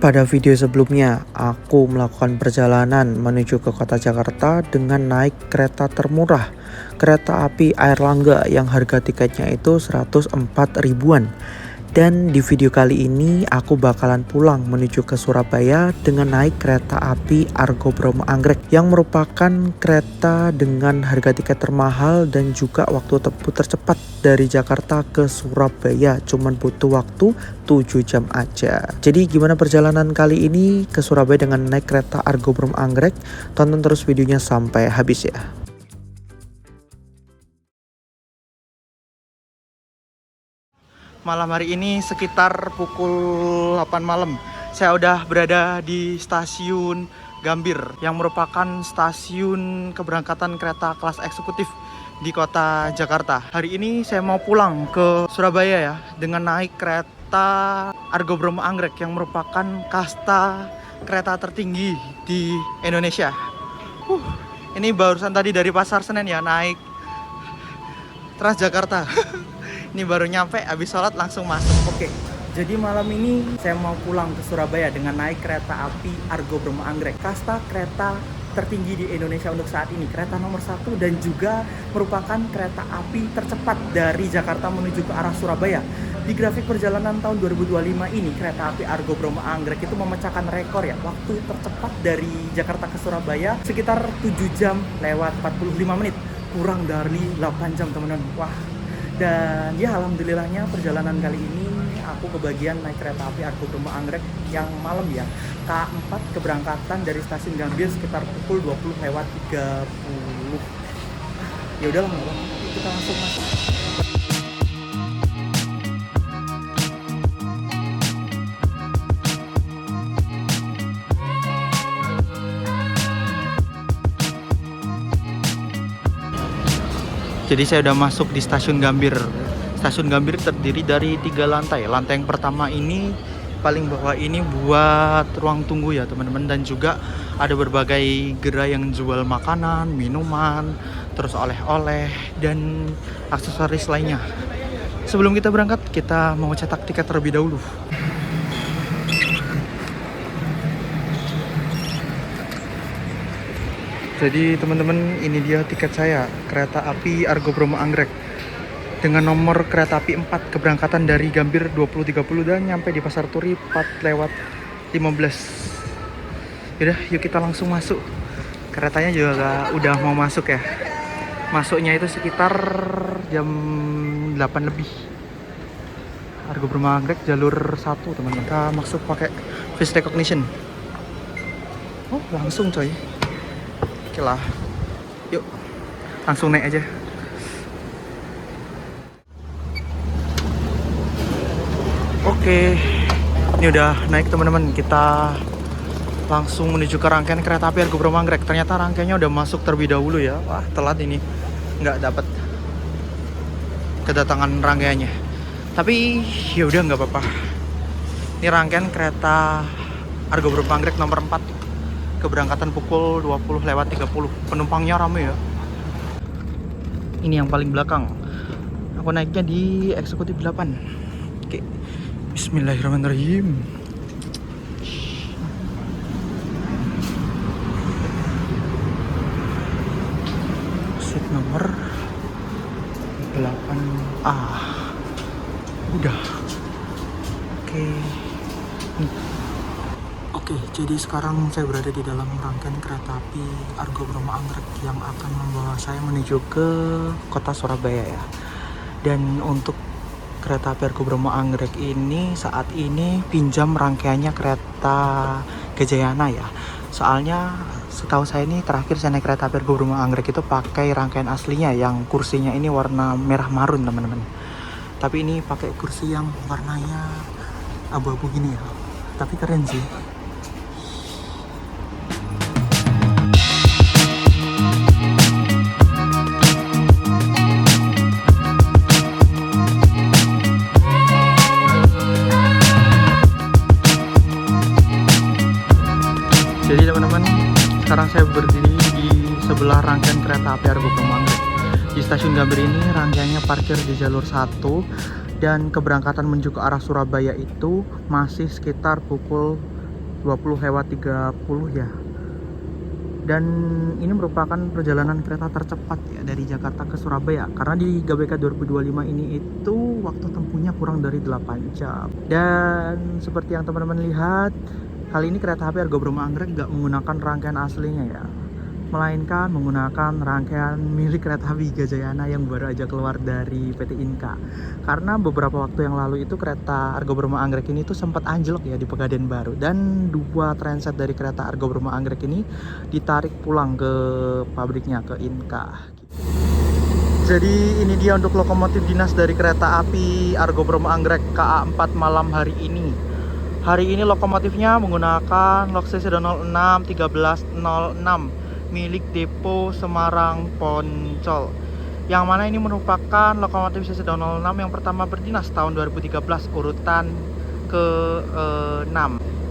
Pada video sebelumnya, aku melakukan perjalanan menuju ke kota Jakarta dengan naik kereta termurah, kereta api Airlangga yang harga tiketnya itu 104 ribuan. Dan di video kali ini aku bakalan pulang menuju ke Surabaya dengan naik kereta api Argo Bromo Anggrek yang merupakan kereta dengan harga tiket termahal dan juga waktu tempuh tercepat dari Jakarta ke Surabaya. Cuman butuh waktu 7 jam aja. Jadi gimana perjalanan kali ini ke Surabaya dengan naik kereta Argo Bromo Anggrek? Tonton terus videonya sampai habis ya. Malam hari ini sekitar pukul 8 malam saya udah berada di stasiun Gambir yang merupakan stasiun keberangkatan kereta kelas eksekutif di kota Jakarta. Hari ini saya mau pulang ke Surabaya ya dengan naik kereta Argo Bromo Anggrek yang merupakan kasta kereta tertinggi di Indonesia. Ini barusan tadi dari Pasar Senen ya, naik Transjakarta. Ini baru nyampe, habis sholat langsung masuk. Oke, jadi malam ini saya mau pulang ke Surabaya dengan naik kereta api Argo Bromo Anggrek, kasta kereta tertinggi di Indonesia untuk saat ini, kereta nomor 1 dan juga merupakan kereta api tercepat dari Jakarta menuju ke arah Surabaya. Di grafik perjalanan tahun 2025 ini, kereta api Argo Bromo Anggrek itu memecahkan rekor ya, waktu tercepat dari Jakarta ke Surabaya sekitar 7 jam lewat 45 menit, kurang dari 8 jam teman-teman. Wah. Dan ya alhamdulillahnya perjalanan kali ini aku kebagian naik kereta api Argo Bromo Anggrek yang malam ya, K4 keberangkatan dari stasiun Gambir sekitar pukul 20 lewat 30. Ya udah lah, kita langsung masuk. Jadi saya udah masuk di stasiun Gambir. Stasiun Gambir terdiri dari 3 lantai. Lantai yang pertama ini paling bawah ini buat ruang tunggu ya teman-teman, dan juga ada berbagai gerai yang jual makanan, minuman, terus oleh-oleh dan aksesoris lainnya. Sebelum kita berangkat, kita mau cetak tiket terlebih dahulu. Jadi teman-teman, ini dia tiket saya, kereta api Argo Bromo Anggrek dengan nomor kereta api 4 keberangkatan dari Gambir 20.30 dan nyampe di Pasar Turi 4 lewat 15. Yaudah, yuk kita langsung masuk. Keretanya juga udah mau masuk ya. Masuknya itu sekitar jam 8 lebih. Argo Bromo Anggrek jalur 1 teman-teman. Kita masuk pakai face recognition. Oh, langsung coy. Oke lah, yuk langsung naik aja. Oke, ini udah naik teman-teman. Kita langsung menuju ke rangkaian kereta api Argo Bromo Anggrek. Ternyata rangkaiannya udah masuk terlebih dahulu ya. Wah, telat ini, nggak dapat kedatangan rangkaiannya. Tapi ya udah nggak apa-apa. Ini rangkaian kereta Argo Bromo Anggrek nomor 4. Keberangkatan pukul 20 lewat 30. Penumpangnya ramai ya. Ini yang paling belakang. Aku naiknya di eksekutif 8. Oke. Bismillahirrahmanirrahim. Seat nomor 8A. Udah. Oke. Oke, jadi sekarang saya berada di dalam rangkaian kereta api Argo Bromo Anggrek yang akan membawa saya menuju ke kota Surabaya ya. Dan untuk kereta api Argo Bromo Anggrek ini saat ini pinjam rangkaiannya kereta Gajayana ya. Soalnya setahu saya ini terakhir saya naik kereta api Argo Bromo Anggrek itu pakai rangkaian aslinya yang kursinya ini warna merah marun teman-teman. Tapi ini pakai kursi yang warnanya abu-abu gini ya. Tapi keren sih. Jadi teman-teman, sekarang saya berdiri di sebelah rangkaian kereta api Argo Bromo Anggrek. Di stasiun Gambir ini rangkaiannya parkir di jalur 1 dan keberangkatan menuju ke arah Surabaya itu masih sekitar pukul 20:30 ya. Dan ini merupakan perjalanan kereta tercepat ya dari Jakarta ke Surabaya, karena di GBK 2025 ini itu waktu tempuhnya kurang dari 8 jam. Dan seperti yang teman-teman lihat, kali ini kereta api Argo Bromo Anggrek nggak menggunakan rangkaian aslinya ya, melainkan menggunakan rangkaian milik kereta api Gajayana yang baru aja keluar dari PT Inka. Karena beberapa waktu yang lalu itu kereta Argo Bromo Anggrek ini tuh sempat anjlok ya di Pegadaian Baru, dan dua transit dari kereta Argo Bromo Anggrek ini ditarik pulang ke pabriknya, ke Inka. Jadi ini dia untuk lokomotif dinas dari kereta api Argo Bromo Anggrek KA4 malam hari ini. Hari ini lokomotifnya menggunakan lok CC 06 1306 milik Depo Semarang Poncol, yang mana ini merupakan lokomotif CC 06 yang pertama berdinas tahun 2013 urutan ke-6.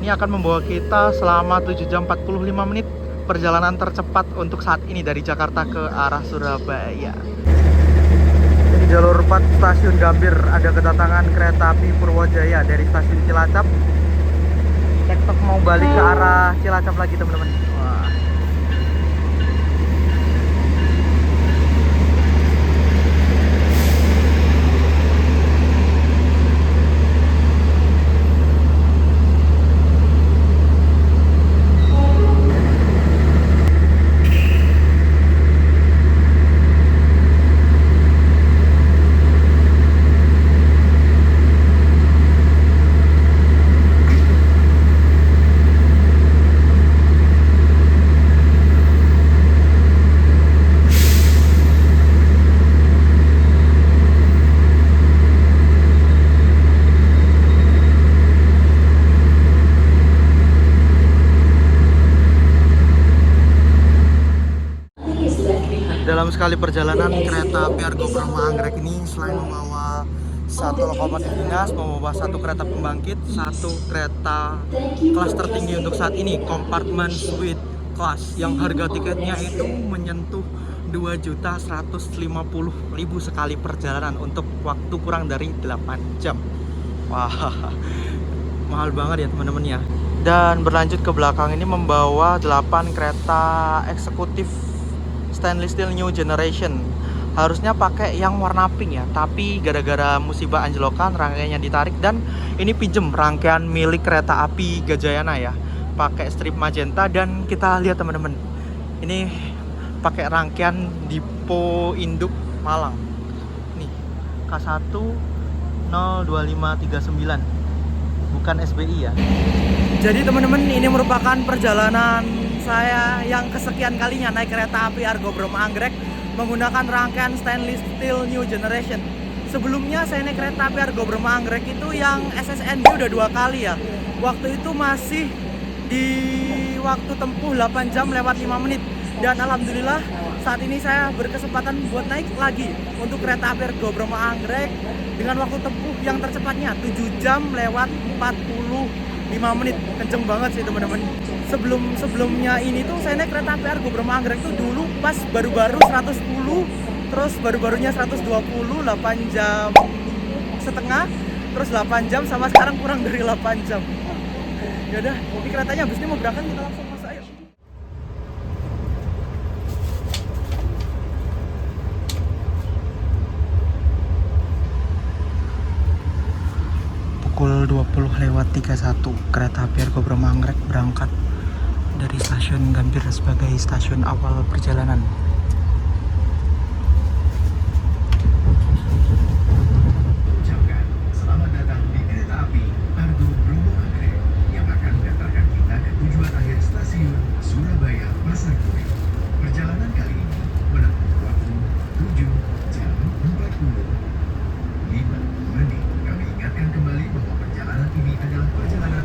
Ini akan membawa kita selama 7 jam 45 menit, perjalanan tercepat untuk saat ini dari Jakarta ke arah Surabaya. Di jalur 4 stasiun Gambir ada kedatangan kereta api Purwojaya dari stasiun Cilacap. Tektok mau balik ke arah Cilacap lagi teman-teman. Wah. Dalam sekali perjalanan kereta api Argo Bromo Anggrek ini selain membawa satu lokomotif dinas, membawa satu kereta pembangkit, satu kereta kelas tertinggi untuk saat ini, kompartemen suite kelas, yang harga tiketnya itu menyentuh 2.150.000 sekali perjalanan untuk waktu kurang dari 8 jam. Wah, mahal banget ya teman-teman ya. Dan berlanjut ke belakang ini membawa 8 kereta eksekutif stainless steel new generation. Harusnya pakai yang warna pink ya, tapi gara-gara musibah anjlokan rangkaiannya ditarik, dan ini pinjem rangkaian milik kereta api Gajayana ya, pakai strip magenta. Dan kita lihat teman-teman, ini pakai rangkaian Dipo Induk Malang nih, K1 02539, bukan SBI ya. Jadi teman-teman, ini merupakan perjalanan saya yang kesekian kalinya naik kereta api Argo Bromo Anggrek menggunakan rangkaian stainless steel new generation. Sebelumnya saya naik kereta api Argo Bromo Anggrek itu yang SSNB udah 2 kali ya. Waktu itu masih di waktu tempuh 8 jam lewat 5 menit. Dan alhamdulillah saat ini saya berkesempatan buat naik lagi untuk kereta api Argo Bromo Anggrek dengan waktu tempuh yang tercepatnya 7 jam lewat 45 menit. Kenceng banget sih teman-teman. Sebelumnya ini tuh saya naik kereta api Argo Bromo Anggrek tuh dulu pas baru-baru 110, terus baru-barunya 120, 8 jam setengah, terus 8 jam, sama sekarang kurang dari 8 jam. Yaudah, ini keretanya habis ini mau berangkat, kita langsung masuk, ayo. Pukul 20:31 kereta api Argo Bromo Anggrek berangkat dari stasiun Gambir sebagai stasiun awal perjalanan. Ucapkan selamat datang di kereta api Argo Bromo Anggrek yang akan mengantarkan kita ke tujuan akhir stasiun Surabaya Pasar Kue. Perjalanan kali ini menempuh waktu 7 jam 45 menit. Kami ingatkan kembali bahwa perjalanan ini adalah perjalanan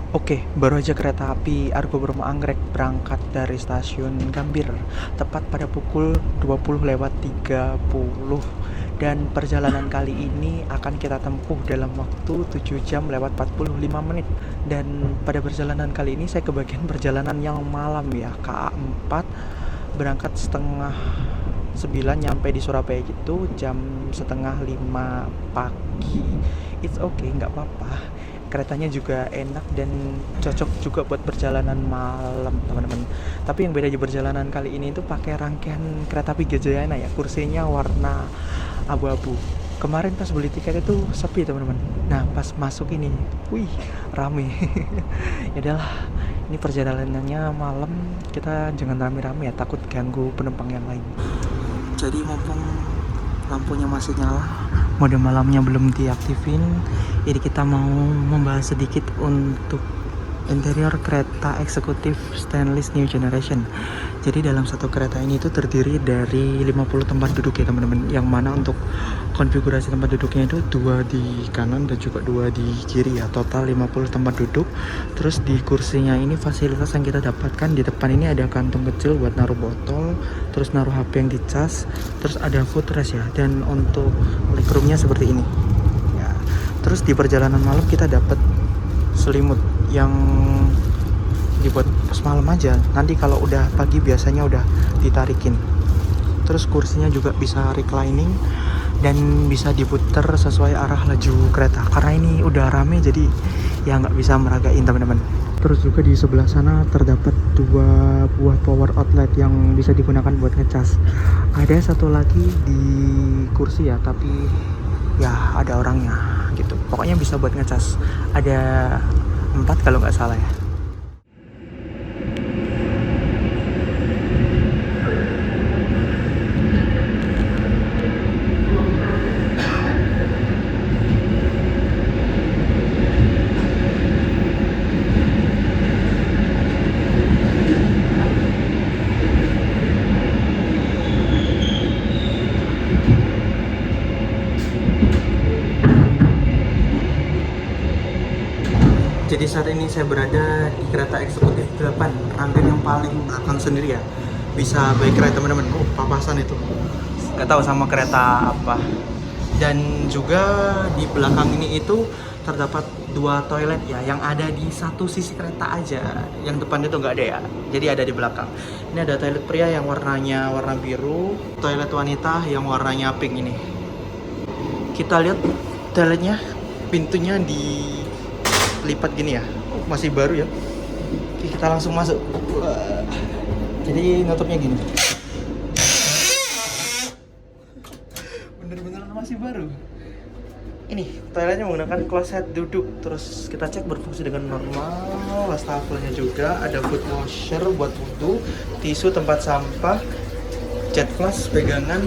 Oke, baru aja kereta api Argo Bromo Anggrek berangkat dari stasiun Gambir tepat pada pukul 20:30, dan perjalanan kali ini akan kita tempuh dalam waktu 7 jam lewat 45 menit. Dan pada perjalanan kali ini saya kebagian perjalanan yang malam ya, KA4, berangkat setengah 9, nyampe di Surabaya gitu jam setengah 5 pagi. It's okay, nggak apa-apa. Keretanya juga enak dan cocok juga buat perjalanan malam, teman-teman. Tapi yang beda di perjalanan kali ini itu pakai rangkaian kereta api Gajayana ya. Kursinya warna abu-abu. Kemarin pas beli tiket itu sepi, teman-teman. Nah, pas masuk ini, wih, rame. Ya udahlah, ini perjalanannya malam, kita jangan rame-rame ya, takut ganggu penumpang yang lain. Jadi mumpung lampunya masih nyala, mode malamnya belum diaktifin, jadi kita mau membahas sedikit untuk interior kereta eksekutif stainless new generation. Jadi dalam satu kereta ini itu terdiri dari 50 tempat duduk ya teman-teman, yang mana untuk konfigurasi tempat duduknya itu 2 di kanan dan juga 2 di kiri ya, total 50 tempat duduk. Terus di kursinya ini fasilitas yang kita dapatkan, di depan ini ada kantong kecil buat naruh botol, terus naruh HP yang dicas, terus ada footrest ya, dan untuk legroomnya seperti ini ya. Terus di perjalanan malam kita dapat selimut yang dibuat pas malam aja, nanti kalau udah pagi biasanya udah ditarikin. Terus kursinya juga bisa reclining dan bisa diputar sesuai arah laju kereta, karena ini udah rame jadi ya nggak bisa meragain, teman-teman. Terus juga di sebelah sana terdapat 2 buah power outlet yang bisa digunakan buat ngecas. Ada satu lagi di kursi ya, tapi ya ada orangnya gitu, pokoknya bisa buat ngecas. Ada 4 kalau nggak salah ya. Jadi saat ini saya berada di kereta eksekutif 8, rangkaian yang paling belakang sendiri ya. Bisa bike ride, teman-teman. Oh, papasan itu. Gak tahu sama kereta apa. Dan juga di belakang ini itu terdapat 2 toilet ya, yang ada di satu sisi kereta aja. Yang depan itu nggak ada ya. Jadi ada di belakang. Ini ada toilet pria yang warnanya warna biru, toilet wanita yang warnanya pink ini. Kita lihat toiletnya, pintunya dilipat gini ya. Oh, masih baru ya. Oke, kita langsung masuk. Wah. Jadi nutupnya gini. Bener-bener masih baru. Ini toiletnya menggunakan kloset duduk. Terus kita cek berfungsi dengan normal. Wastafelnya juga ada foot washer buat wudhu, tisu tempat sampah, jet flash, pegangan,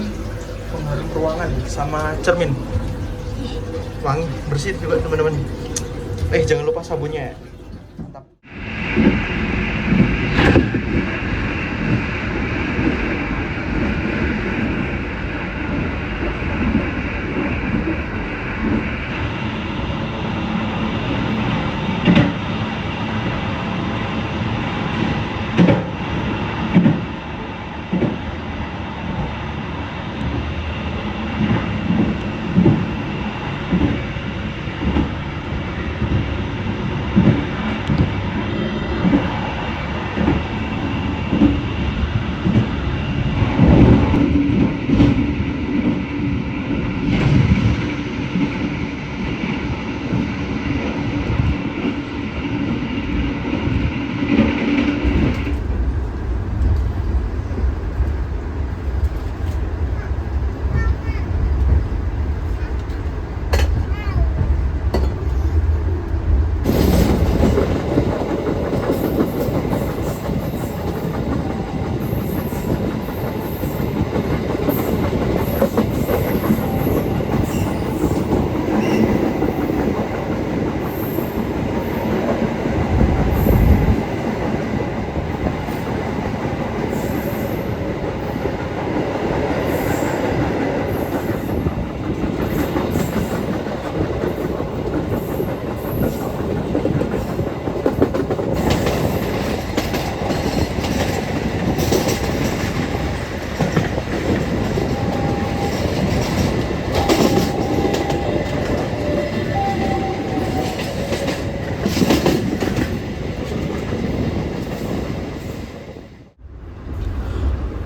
pengharum ruangan, sama cermin. Wangi, bersih juga teman-teman. Jangan lupa sabunnya ya. Mantap.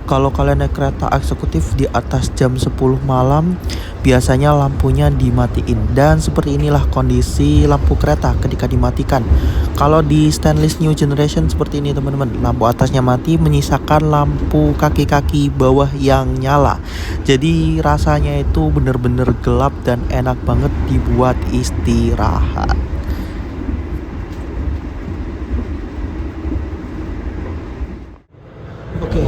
Kalau kalian naik kereta eksekutif di atas jam 10 malam, biasanya lampunya dimatiin. Dan seperti inilah kondisi lampu kereta ketika dimatikan. Kalau di stainless new generation seperti ini teman-teman, lampu atasnya mati, menyisakan lampu kaki-kaki bawah yang nyala. Jadi rasanya itu bener-bener gelap dan enak banget dibuat istirahat. Oke,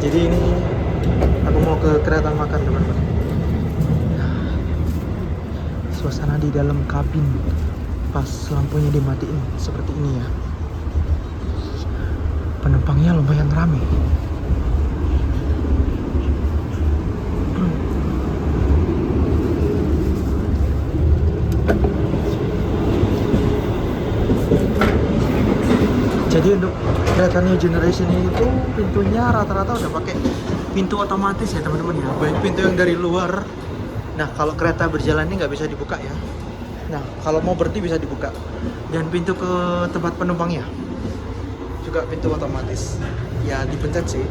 jadi ini aku mau ke kereta makan teman-teman. Suasana di dalam kabin pas lampunya dimatiin seperti ini ya. Penumpangnya lumayan rame. Jadi untuk kereta new generation ini itu pintunya rata-rata udah pakai pintu otomatis ya teman-teman ya. Baik pintu yang dari luar. Nah kalau kereta berjalan ini nggak bisa dibuka ya. Nah kalau mau berhenti bisa dibuka. Dan pintu ke tempat penumpangnya juga pintu otomatis. Ya dipencet sih.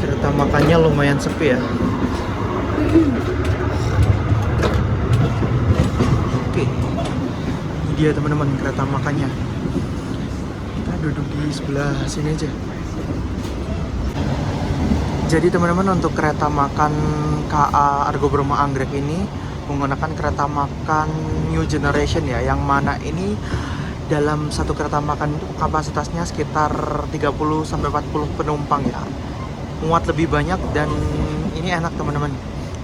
Kereta makannya lumayan sepi ya. Oke, ini dia teman-teman kereta makannya. Kita duduk di sebelah sini aja. Jadi teman-teman untuk kereta makan KA Argo Bromo Anggrek ini menggunakan kereta makan new generation ya, yang mana ini dalam satu kereta makan itu kapasitasnya sekitar 30-40 penumpang ya. Muat lebih banyak dan ini enak teman-teman.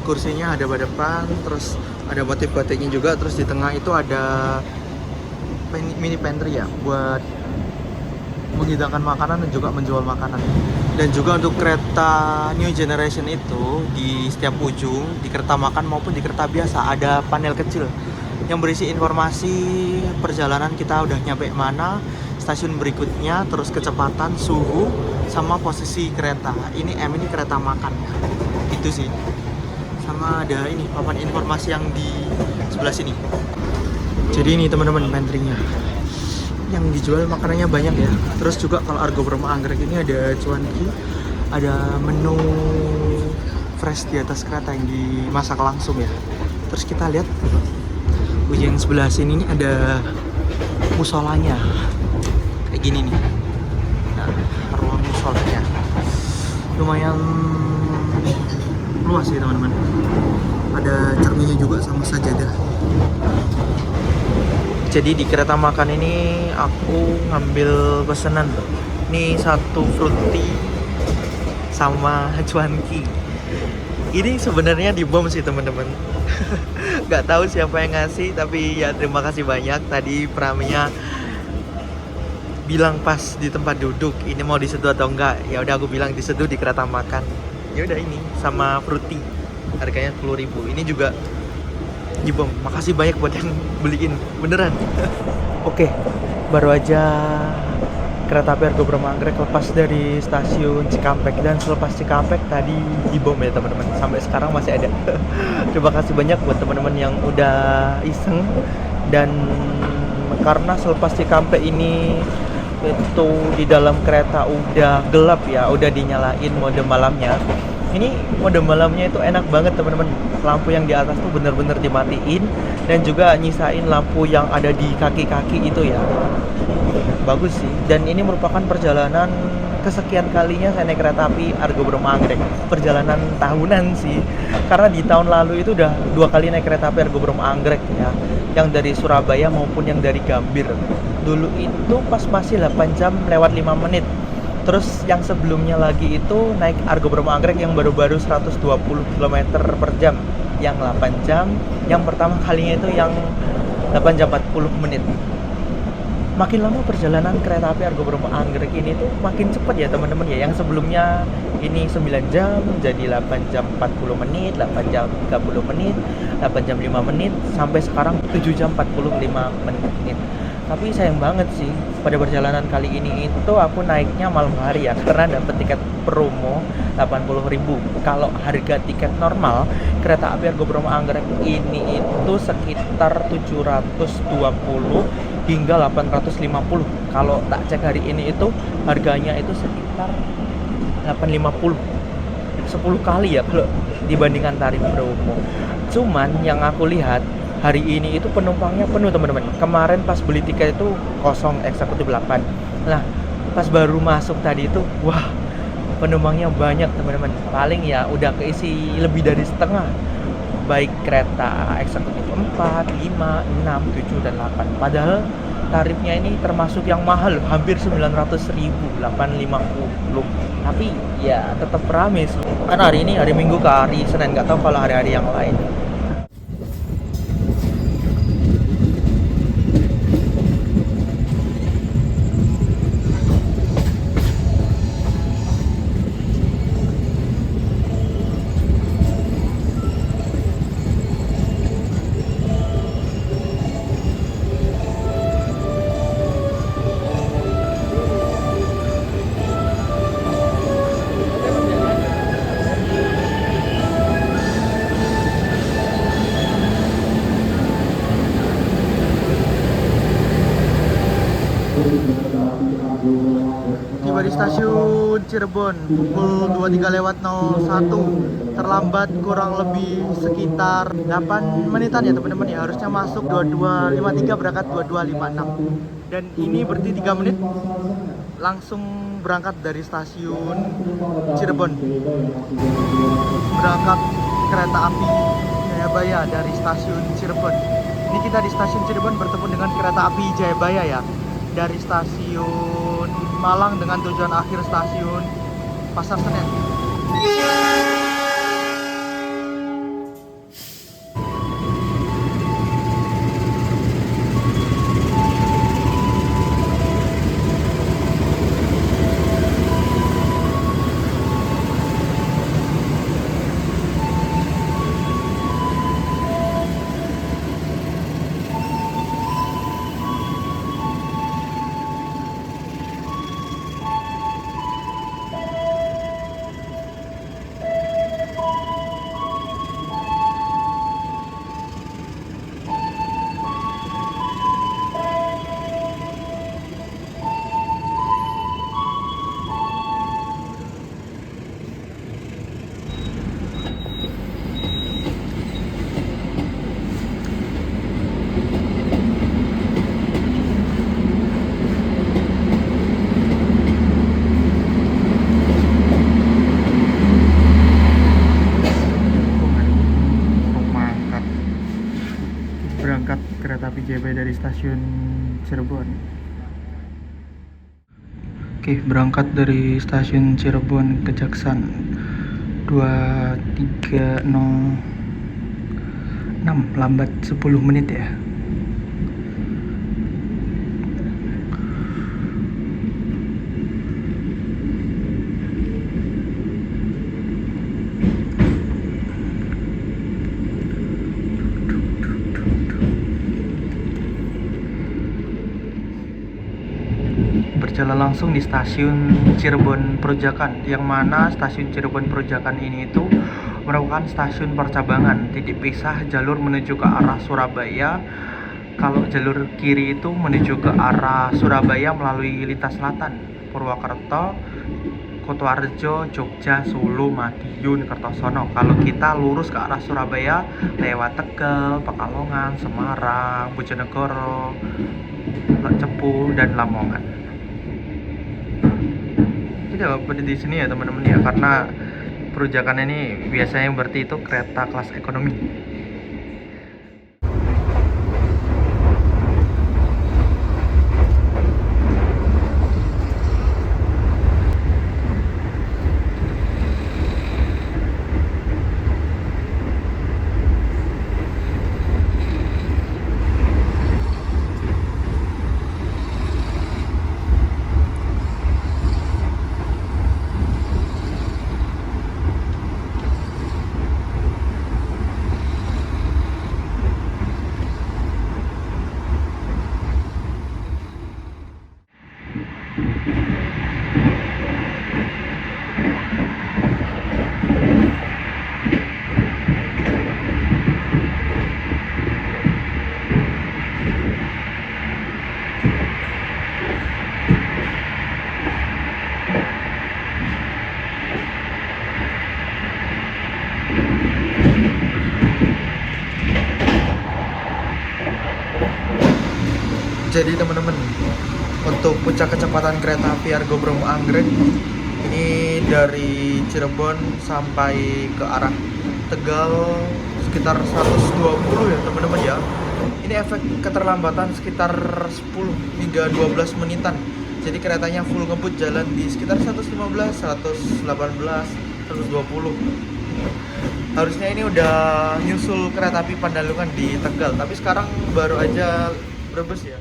Kursinya ada pada depan, terus ada motif batiknya juga, terus di tengah itu ada mini pantry ya buat menghidangkan makanan dan juga menjual makanan. Dan juga untuk kereta new generation itu di setiap ujung di kereta makan maupun di kereta biasa ada panel kecil yang berisi informasi perjalanan kita udah nyampe mana, stasiun berikutnya, terus kecepatan, suhu, sama posisi kereta. Ini ini kereta makan ya. Itu sih. Sama ada ini papan informasi yang di sebelah sini. Jadi ini teman-teman pantry-nya. Yang dijual makanannya banyak ya. Terus juga kalau Argo Bromo Anggrek ini ada cuanki, ada menu fresh di atas kereta yang dimasak langsung ya. Terus kita lihat yang sebelah sini ini ada musolanya. Kayak gini nih. Nah, ruang musolanya. Lumayan luas sih teman-teman. Ada cerminnya juga sama sajadah. Jadi di kereta makan ini aku ngambil pesanan. Ini satu fruity sama cuanki. Ini sebenarnya dibom sih teman-teman. Gak tahu siapa yang ngasih, tapi ya terima kasih banyak. Tadi praminya bilang pas di tempat duduk ini mau diseduh atau enggak. Ya udah aku bilang diseduh di kereta makan. Ya udah ini sama fruity. Harganya 10.000. Ini juga dibom. Makasih banyak buat yang beliin. Beneran. Oke, baru aja kereta api Argo Bromo Anggrek lepas dari stasiun Cikampek, dan selepas Cikampek tadi dibom ya teman-teman. Sampai sekarang masih ada. Terima kasih banyak buat teman-teman yang udah iseng. Dan karena selepas Cikampek ini itu di dalam kereta udah gelap ya, udah dinyalain mode malamnya. Ini mode malamnya itu enak banget teman-teman. Lampu yang di atas tuh bener-bener dimatiin, dan juga nyisain lampu yang ada di kaki-kaki itu ya. Bagus sih. Dan ini merupakan perjalanan kesekian kalinya saya naik kereta api Argo Bromo Anggrek. Perjalanan tahunan sih. Karena di tahun lalu itu udah 2 kali naik kereta api Argo Bromo Anggrek ya. Yang dari Surabaya maupun yang dari Gambir. Dulu itu pas masih 8 jam lewat 5 menit. Terus yang sebelumnya lagi itu naik Argo Bromo Anggrek yang baru-baru 120 km per jam, yang 8 jam. Yang pertama kalinya itu yang 8 jam 40 menit. Makin lama perjalanan kereta api Argo Bromo Anggrek ini tuh makin cepat ya teman-teman ya. Yang sebelumnya ini 9 jam jadi 8 jam 40 menit, 8 jam 30 menit, 8 jam 5 menit, sampai sekarang 7 jam 45 menit. Tapi sayang banget sih pada perjalanan kali ini itu aku naiknya malam hari ya karena dapat tiket promo 80.000. Kalau harga tiket normal kereta api Argo Bromo Anggrek ini itu sekitar 720 hingga 850. Kalau tak cek hari ini itu harganya itu sekitar 850. 10 kali ya kalau dibandingkan tarif promo. Cuman yang aku lihat hari ini itu penumpangnya penuh teman-teman. Kemarin pas beli tiket itu kosong eksekutif 8. Nah, pas baru masuk tadi itu wah, penumpangnya banyak teman-teman. Paling ya udah keisi lebih dari setengah. Baik kereta eksekutif 4, 5, 6, 7 dan 8. Padahal tarifnya ini termasuk yang mahal, hampir 900.000, 850. Tapi ya tetap rame sih. Kan hari ini hari Minggu ke hari Senin, nggak tahu kalau hari-hari yang lain. Tiba di stasiun Cirebon pukul 23:01, terlambat kurang lebih sekitar 8 menitan ya teman-teman ya. Harusnya masuk 22.53, berangkat 22.56. Dan ini berarti 3 menit langsung berangkat dari stasiun Cirebon. Berangkat kereta api Jayabaya dari stasiun Cirebon. Ini kita di stasiun Cirebon bertemu dengan kereta api Jayabaya ya. Dari stasiun Malang dengan tujuan akhir stasiun Pasar Senen. Berangkat kereta api Jayabaya dari stasiun Cirebon. Oke, berangkat dari stasiun Cirebon ke Jaksan 23.06, lambat 10 menit ya. Berjalan langsung di stasiun Cirebon Perujakan, yang mana stasiun Cirebon Perujakan ini itu merupakan stasiun percabangan, titik pisah jalur menuju ke arah Surabaya. Kalau jalur kiri itu menuju ke arah Surabaya melalui lintas selatan, Purwokerto, Kutoarjo, Jogja, Solo, Madiun, Kertosono. Kalau kita lurus ke arah Surabaya lewat Tegal, Pekalongan, Semarang, Bojonegoro, Cepu, dan Lamongan. Tidak berhenti di sini ya teman-teman ya, karena Perujakan ini biasanya berarti itu kereta kelas ekonomi. Jadi teman-teman, untuk puncak kecepatan kereta api Argo Bromo Anggrek ini dari Cirebon sampai ke arah Tegal sekitar 120 ya teman-teman ya. Ini efek keterlambatan sekitar 10 hingga 12 menitan. Jadi keretanya full ngebut jalan di sekitar 115, 118, 120. Harusnya ini udah nyusul kereta api Pandalungan di Tegal, tapi sekarang baru aja Brebes ya.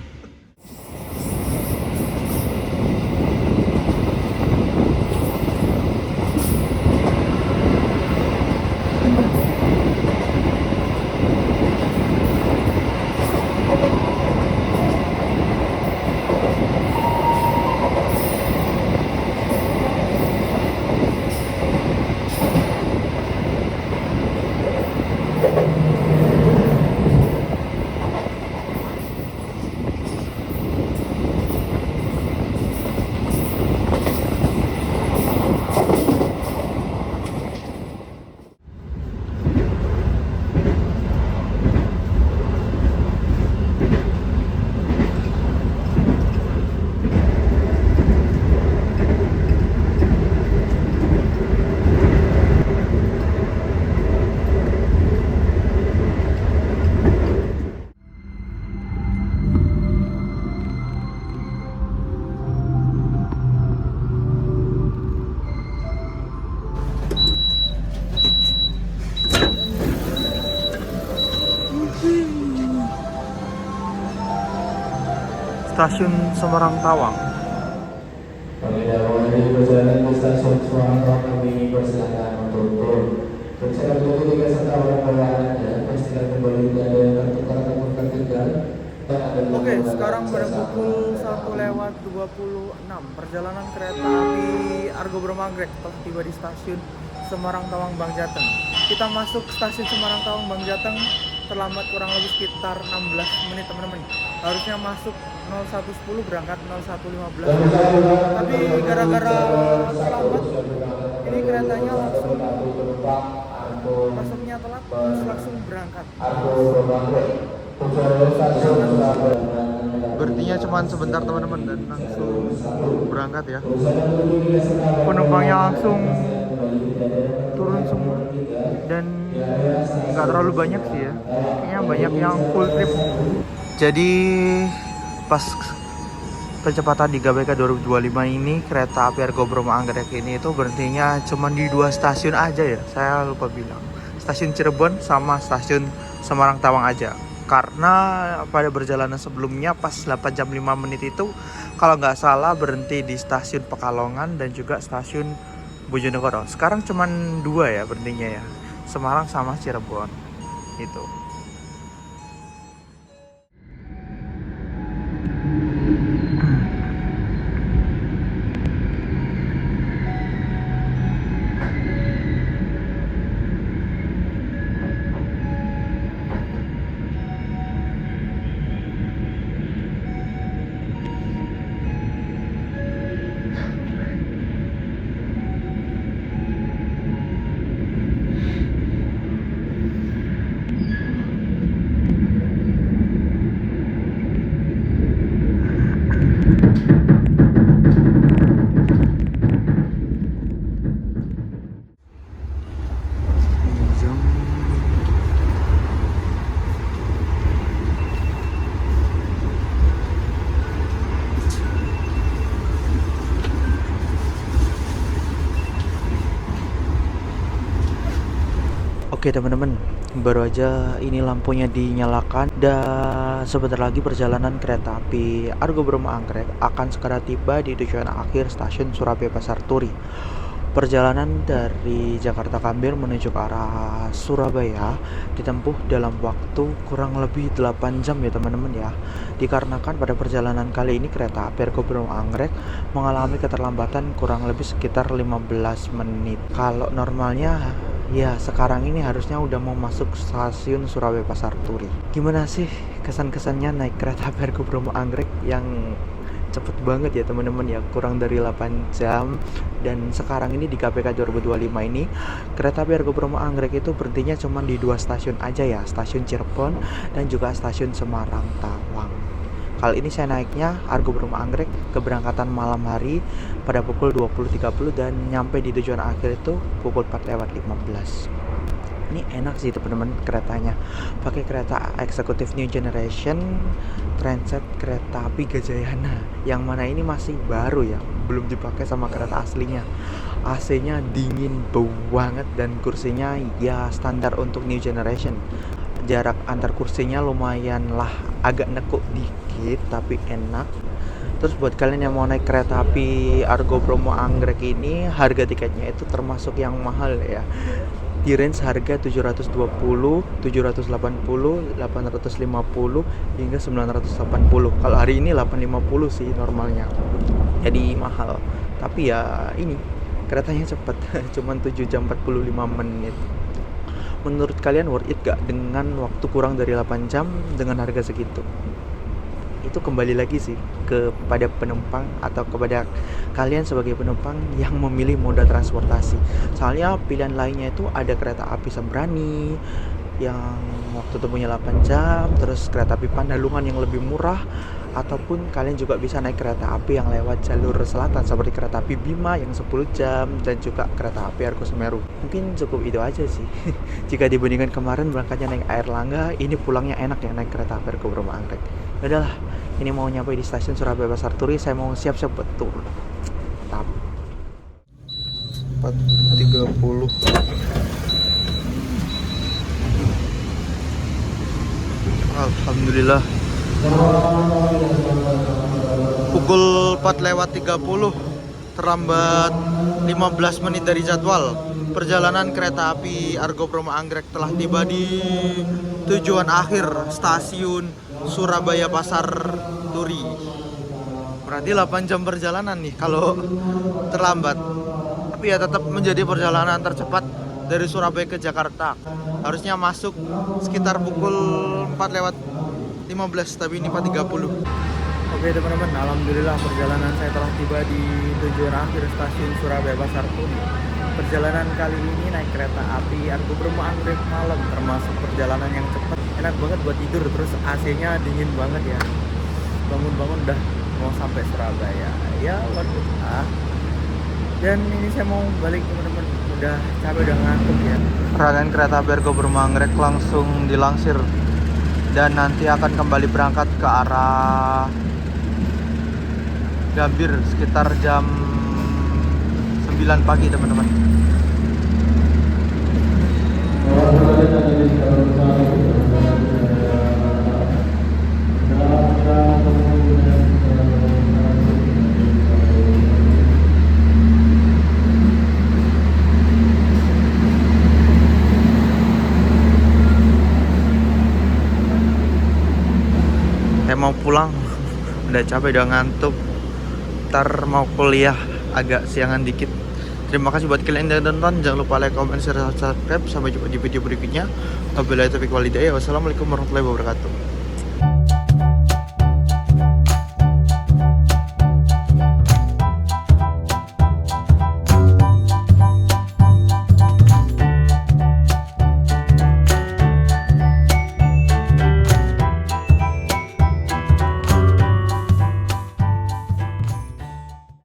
Stasiun Semarang Tawang. Pengendara wajib berjalan di stasiun Semarang Tawang kami persilakan untuk turun. Persilakan untuk tiga serta orang bawaannya pastikan kembali tidak ada yang tertukar ataupun tertinggal. Oke, sekarang pada pukul 1:26 perjalanan kereta api Argo Bromo Anggrek telah tiba di stasiun Semarang Tawang Bang Jateng. Kita masuk stasiun Semarang Tawang Bang Jateng terlambat kurang lebih sekitar 16 menit teman-teman. Harusnya masuk 01.10 berangkat 01.15. Tapi gara-gara terlambat ini keretanya langsung masuknya telat terus langsung berangkat. Berartinya cuma sebentar teman-teman dan langsung berangkat ya. Penumpangnya langsung turun semua dan nggak terlalu banyak sih ya. Kayaknya banyak yang full trip. Jadi pas kecepatan di GBK 2025 ini kereta api Argo Bromo Anggrek ini itu berhentinya cuma di 2 stasiun aja ya. Saya lupa bilang. Stasiun Cirebon sama stasiun Semarang Tawang aja. Karena pada perjalanan sebelumnya pas 8 jam 5 menit itu kalau nggak salah berhenti di stasiun Pekalongan dan juga stasiun Bojonegoro. Sekarang cuma 2 ya berhentinya ya. Semarang sama Cirebon. Itu. Oke teman-teman, baru aja ini lampunya dinyalakan dan sebentar lagi perjalanan kereta api Argo Bromo Anggrek akan segera tiba di tujuan akhir stasiun Surabaya Pasar Turi. Perjalanan dari Jakarta Gambir menuju ke arah Surabaya ditempuh dalam waktu kurang lebih 8 jam ya teman-teman ya. Dikarenakan pada perjalanan kali ini kereta api Argo Bromo Anggrek mengalami keterlambatan kurang lebih sekitar 15 menit. Kalau normalnya ya sekarang ini harusnya udah mau masuk stasiun Surabaya Pasar Turi. Gimana sih kesan-kesannya naik kereta api Argo Bromo Anggrek yang cepet banget ya teman-teman ya, kurang dari 8 jam. Dan sekarang ini di KPK 2025 ini kereta api Argo Bromo Anggrek itu berhentinya cuma di 2 stasiun aja ya, stasiun Cirebon dan juga stasiun Semarang Tawang. Kali ini saya naiknya Argo Bromo Anggrek, keberangkatan malam hari pada pukul 20.30 dan nyampe di tujuan akhir itu pukul 4:15. Ini enak sih teman-teman keretanya. Pakai kereta eksekutif New Generation Transit kereta api Gajayana. Yang mana ini masih baru ya, belum dipakai sama kereta aslinya. AC-nya dingin banget dan kursinya ya standar untuk New Generation. Jarak antar kursinya lumayan lah, agak nekuk dikit tapi enak. Terus buat kalian yang mau naik kereta api Argo Bromo Anggrek ini, harga tiketnya itu termasuk yang mahal ya. Di range harga 720, 780, 850 hingga 980. Kalau hari ini 850 sih normalnya. Jadi mahal. Tapi ya ini keretanya cepat, cuman 7 jam 45 menit. Menurut kalian worth it gak dengan waktu kurang dari 8 jam dengan harga segitu? Itu kembali lagi sih kepada penumpang atau kepada kalian sebagai penumpang yang memilih moda transportasi. Soalnya pilihan lainnya itu ada kereta api Sembrani yang waktu tempuhnya 8 jam, terus kereta api Pandalungan yang lebih murah, ataupun kalian juga bisa naik kereta api yang lewat jalur selatan seperti kereta api Bima yang 10 jam dan juga kereta api Argo Semeru. Mungkin cukup itu aja sih. Jika dibandingkan kemarin berangkatnya naik Airlangga, ini pulangnya enak ya naik kereta api Argo Bromo Anggrek. Udahlah, ini mau nyampe di stasiun Surabaya Pasar Turi, saya mau siap-siap buat turun. 4:30. Alhamdulillah. Pukul 4:30, terlambat 15 menit dari jadwal. Perjalanan kereta api Argo Bromo Anggrek telah tiba di tujuan akhir stasiun Surabaya Pasar Turi. Berarti 8 jam perjalanan nih kalau terlambat. Tapi ya tetap menjadi perjalanan tercepat dari Surabaya ke Jakarta. Harusnya masuk sekitar pukul 4:15, tapi ini 4:30. Oke teman-teman, alhamdulillah perjalanan saya telah tiba di tujuan akhir stasiun Surabaya Pasar Turi. Perjalanan kali ini naik kereta api Argo Bromo Anggrek malam, termasuk perjalanan yang cepat. Enak banget buat tidur, terus AC-nya dingin banget ya. Bangun-bangun udah mau sampai Surabaya. Ya Allah. Dan ini saya mau balik teman-teman, udah capek, udah ngantuk ya. Rangkaian kereta api Argo Bromo Anggrek langsung dilangsir dan nanti akan kembali berangkat ke arah Gambir sekitar jam 9 pagi teman-teman. Saya mau pulang, udah capek, udah ngantuk. Ntar mau kuliah agak siangan dikit. Terima kasih buat kalian yang nonton. Jangan lupa like, comment, share, subscribe. Sampai jumpa di video berikutnya. Wabillahi taufiq wal hidayah. Wassalamualaikum warahmatullahi wabarakatuh.